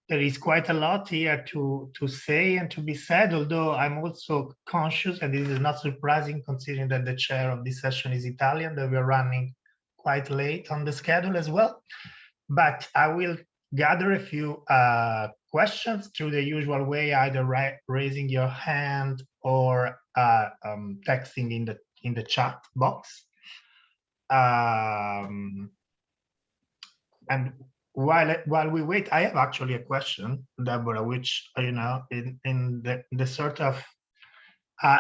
there is quite a lot here to say and to be said, although I'm also conscious, and this is not surprising considering that the chair of this session is Italian, that we're running quite late on the schedule as well. But I will gather a few questions through the usual way, either raising your hand or texting in the chat box. And while we wait, I have actually a question, Deborah, which, you know, in the sort of,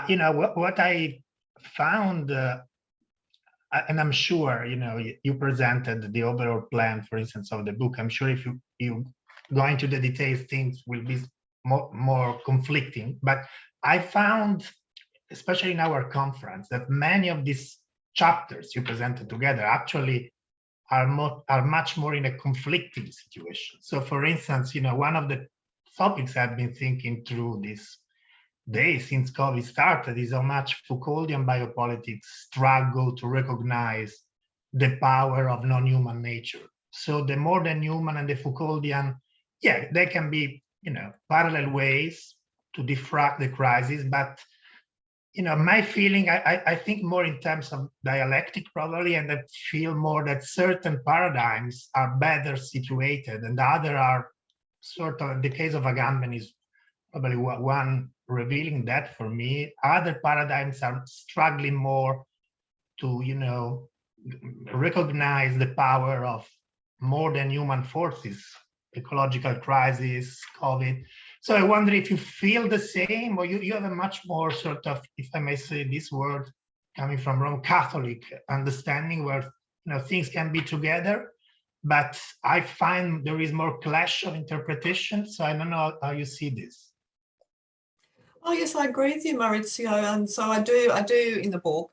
you know, what I found, and I'm sure, you know, you presented the overall plan, for instance, of the book. I'm sure if you go into the details, things will be more conflicting. But I found, especially in our conference, that many of these chapters you presented together actually are much more in a conflicting situation. So for instance, one of the topics I've been thinking through this day since COVID started is how much Foucauldian biopolitics struggle to recognize the power of non-human nature. So the more than human and the Foucauldian, yeah, they can be, parallel ways to diffract the crisis, but my feeling, I think more in terms of dialectic probably, and I feel more that certain paradigms are better situated and the other are sort of, the case of Agamben is probably one revealing that for me. Other paradigms are struggling more to, recognize the power of more than human forces, ecological crisis, COVID. So I wonder if you feel the same, or you have a much more sort of, if I may say this word, coming from Roman Catholic understanding where things can be together, but I find there is more clash of interpretation. So I don't know how you see this. Oh yes, I agree with you, Maurizio, and so I do in the book.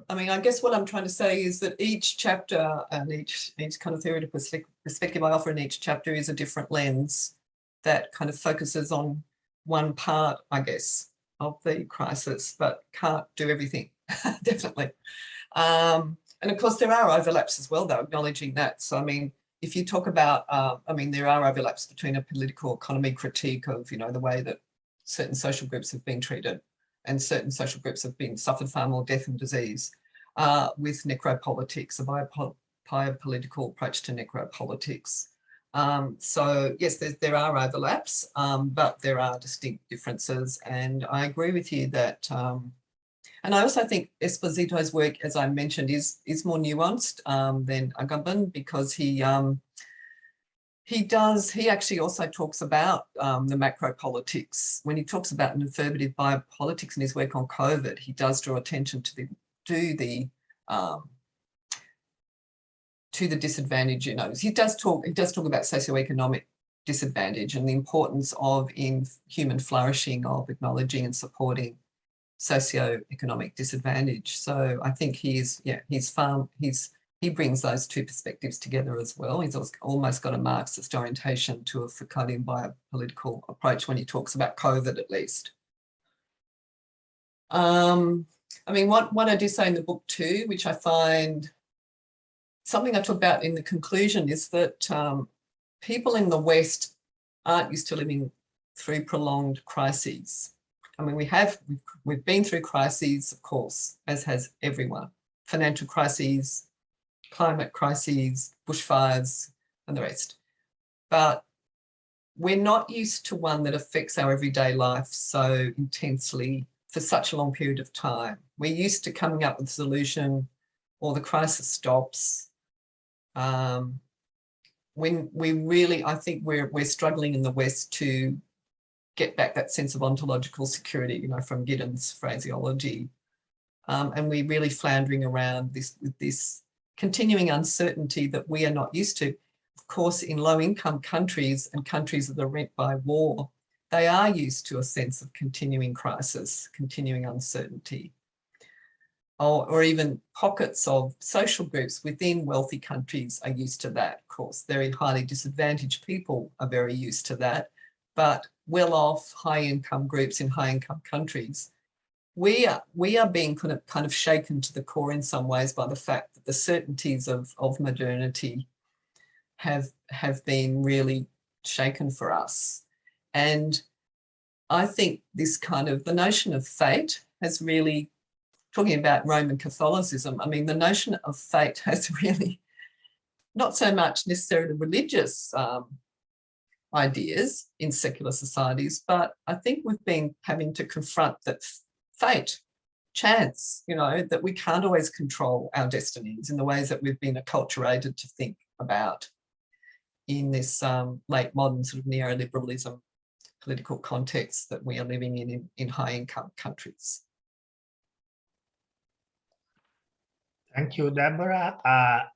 I guess what I'm trying to say is that each chapter and each kind of theoretical perspective I offer in each chapter is a different lens that kind of focuses on one part, I guess, of the crisis, but can't do everything, definitely. And of course, there are overlaps as well, though, acknowledging that. So, if you talk about, there are overlaps between a political economy critique of, the way that certain social groups have been treated and certain social groups have suffered far more death and disease with necropolitics, a biopolitical approach to necropolitics. So yes, there are overlaps, but there are distinct differences. And I agree with you that, and I also think Esposito's work, as I mentioned, is more nuanced than Agamben, because he actually also talks about the macro politics. When he talks about an affirmative biopolitics in his work on COVID, he does draw attention to the disadvantage. He does talk about socioeconomic disadvantage and the importance of, in human flourishing, of acknowledging and supporting socioeconomic disadvantage. So I think he brings those two perspectives together as well. He's almost got a Marxist orientation to a Foucauldian biopolitical approach when he talks about COVID, at least. What I do say in the book too, which I find something I talk about in the conclusion, is that people in the West aren't used to living through prolonged crises. We've been through crises, of course, as has everyone. Financial crises, climate crises, bushfires, and the rest. But we're not used to one that affects our everyday life so intensely for such a long period of time. We're used to coming up with a solution, or the crisis stops. When I think we're struggling in the West to get back that sense of ontological security, from Giddens' phraseology. And we're really floundering around with this continuing uncertainty that we are not used to. Of course, in low-income countries and countries that are rent by war, they are used to a sense of continuing crisis, continuing uncertainty. Or even pockets of social groups within wealthy countries are used to that, of course. Very highly disadvantaged people are very used to that, but well-off, high-income groups in high-income countries, we are being kind of shaken to the core in some ways by the fact that the certainties of modernity have been really shaken for us. And I think this the notion of fate has really, talking about Roman Catholicism, the notion of fate has really not so much necessarily religious ideas in secular societies, but I think we've been having to confront that fate, chance, that we can't always control our destinies in the ways that we've been acculturated to think about in this late modern sort of neoliberalism political context that we are living in high-income countries. Thank you, Deborah.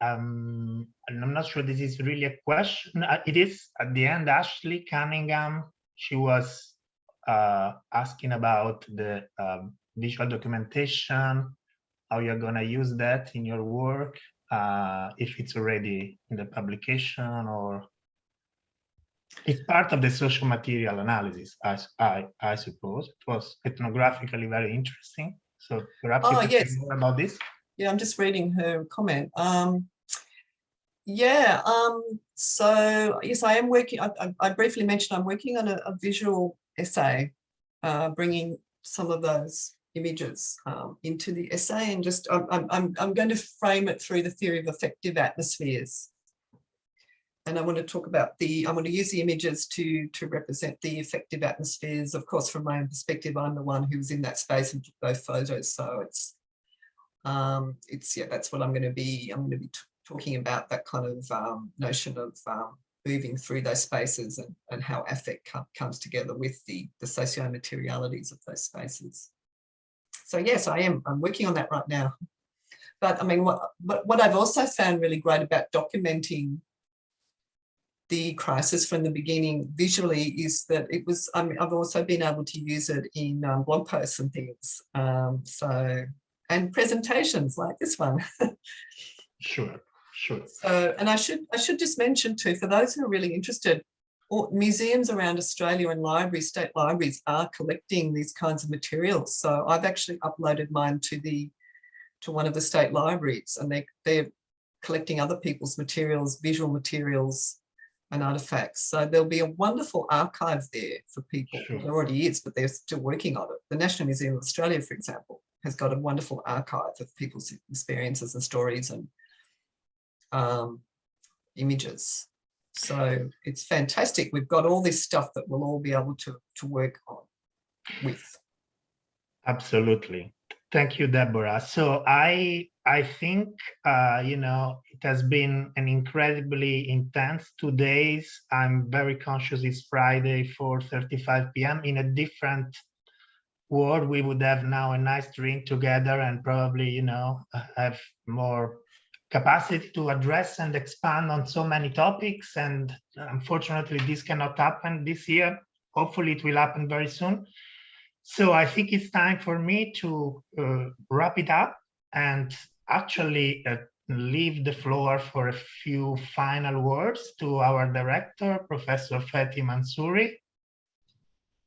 And I'm not sure this is really a question. It is at the end, Ashley Cunningham. She was asking about the visual documentation, how you're going to use that in your work. if it's already in the publication, or it's part of the social material analysis, I suppose. It was ethnographically very interesting. So perhaps you can say more about this. Yeah, I'm just reading her comment. So yes, I am working. I briefly mentioned I'm working on a visual essay, bringing some of those images into the essay, and just I'm going to frame it through the theory of affective atmospheres. And I want to talk about I want to use the images to represent the affective atmospheres. Of course, from my own perspective, I'm the one who was in that space and took those photos. So it's that's what I'm going to be talking about, that kind of notion of moving through those spaces and how affect comes together with the socio-materialities of those spaces. So yes, I'm working on that right now. But I mean, what I've also found really great about documenting the crisis from the beginning visually is that it was, I've also been able to use it in blog posts and things. And presentations like this one. Sure. So, and I should just mention too, for those who are really interested, museums around Australia and libraries, state libraries, are collecting these kinds of materials. So I've actually uploaded mine to one of the state libraries, and they're collecting other people's materials, visual materials and artifacts. So there'll be a wonderful archive there for people. Sure. There already is, but they're still working on it. The National Museum of Australia, for example, has got a wonderful archive of people's experiences and stories and images. So it's fantastic. We've got all this stuff that we'll all be able to work on with. Absolutely. Thank you, Deborah. So I think, it has been an incredibly intense 2 days. I'm very conscious it's Friday, 4:35 p.m. In a different world, we would have now a nice drink together and probably, have more capacity to address and expand on so many topics. And unfortunately, this cannot happen this year. Hopefully it will happen very soon. So I think it's time for me to wrap it up and actually leave the floor for a few final words to our director, Professor Fethi Mansouri.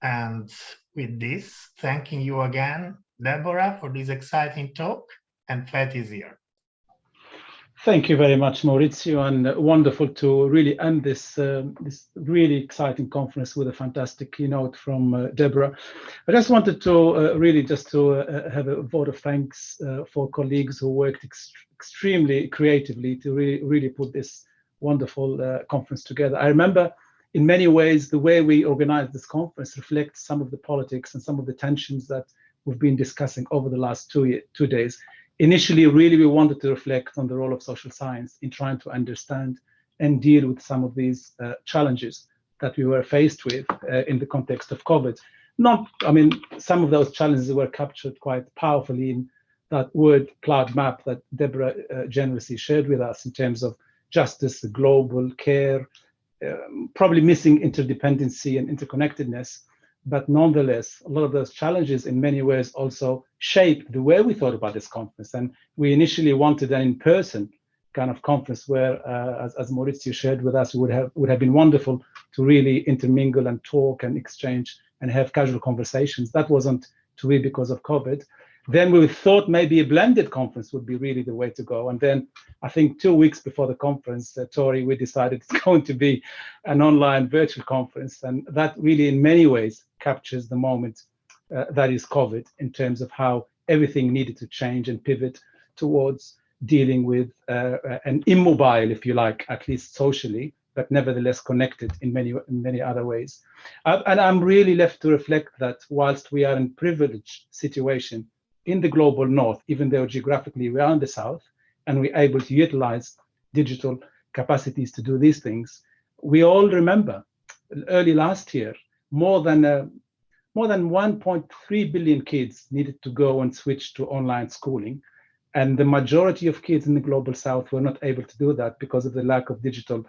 And with this, thanking you again, Deborah, for this exciting talk, and Fethi is here. Thank you very much, Maurizio, and wonderful to really end this really exciting conference with a fantastic keynote from Deborah. I just wanted to have a vote of thanks for colleagues who worked extremely creatively to really put this wonderful conference together. I remember in many ways the way we organized this conference reflects some of the politics and some of the tensions that we've been discussing over the last 2 days. Initially, really, we wanted to reflect on the role of social science in trying to understand and deal with some of these challenges that we were faced with in the context of COVID. Some of those challenges were captured quite powerfully in that word cloud map that Deborah generously shared with us in terms of justice, global care, probably missing interdependency and interconnectedness. But nonetheless, a lot of those challenges in many ways also shaped the way we thought about this conference. And we initially wanted an in-person kind of conference where, as Maurizio shared with us, would have been wonderful to really intermingle and talk and exchange and have casual conversations. That wasn't to be because of COVID. Then we thought maybe a blended conference would be really the way to go. And then I think 2 weeks before the conference, Tori, we decided it's going to be an online virtual conference. And that really in many ways captures the moment that is COVID in terms of how everything needed to change and pivot towards dealing with an immobile, if you like, at least socially, but nevertheless connected in many other ways. And I'm really left to reflect that whilst we are in a privileged situation in the global north, even though geographically we are in the south, and we're able to utilize digital capacities to do these things, we all remember early last year, more than 1.3 billion kids needed to go and switch to online schooling. And the majority of kids in the global south were not able to do that because of the lack of digital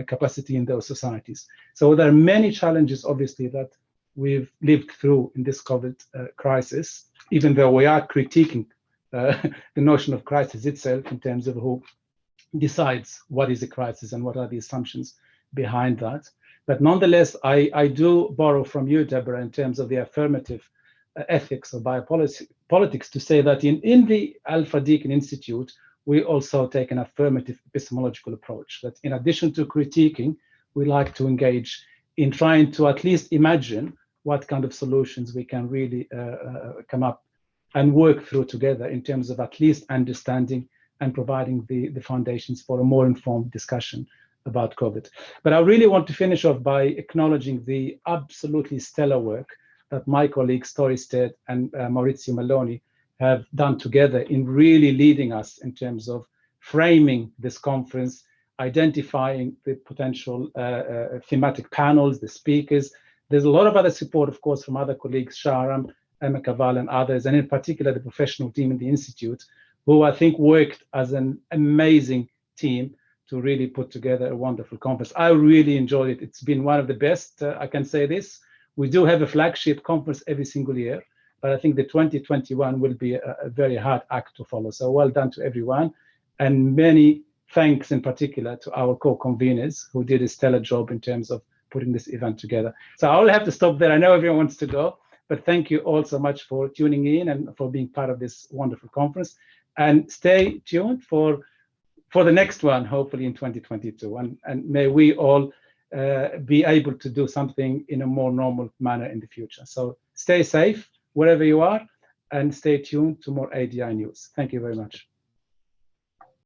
capacity in those societies. So there are many challenges, obviously, that we've lived through in this COVID crisis, even though we are critiquing the notion of crisis itself in terms of who decides what is a crisis and what are the assumptions behind that. But nonetheless, I do borrow from you, Deborah, in terms of the affirmative ethics of biopolitics to say that in the Alpha Deakin Institute, we also take an affirmative epistemological approach, that in addition to critiquing, we like to engage in trying to at least imagine what kind of solutions we can really come up and work through together in terms of at least understanding and providing the foundations for a more informed discussion about COVID. But I really want to finish off by acknowledging the absolutely stellar work that my colleagues Tori Stead and Maurizio Meloni have done together in really leading us in terms of framing this conference, identifying the potential thematic panels, the speakers. There's a lot of other support, of course, from other colleagues, Sharam, Emma Caval, and others, and in particular the professional team in the Institute, who I think worked as an amazing team to really put together a wonderful conference. I really enjoyed it. It's been one of the best, I can say this. We do have a flagship conference every single year, but I think the 2021 will be a very hard act to follow. So well done to everyone, and many thanks in particular to our co-conveners who did a stellar job in terms of putting this event together. So I'll have to stop there. I know everyone wants to go, but thank you all so much for tuning in and for being part of this wonderful conference. And stay tuned for the next one, hopefully in 2022. And may we all be able to do something in a more normal manner in the future. So stay safe wherever you are, and stay tuned to more ADI news. Thank you very much.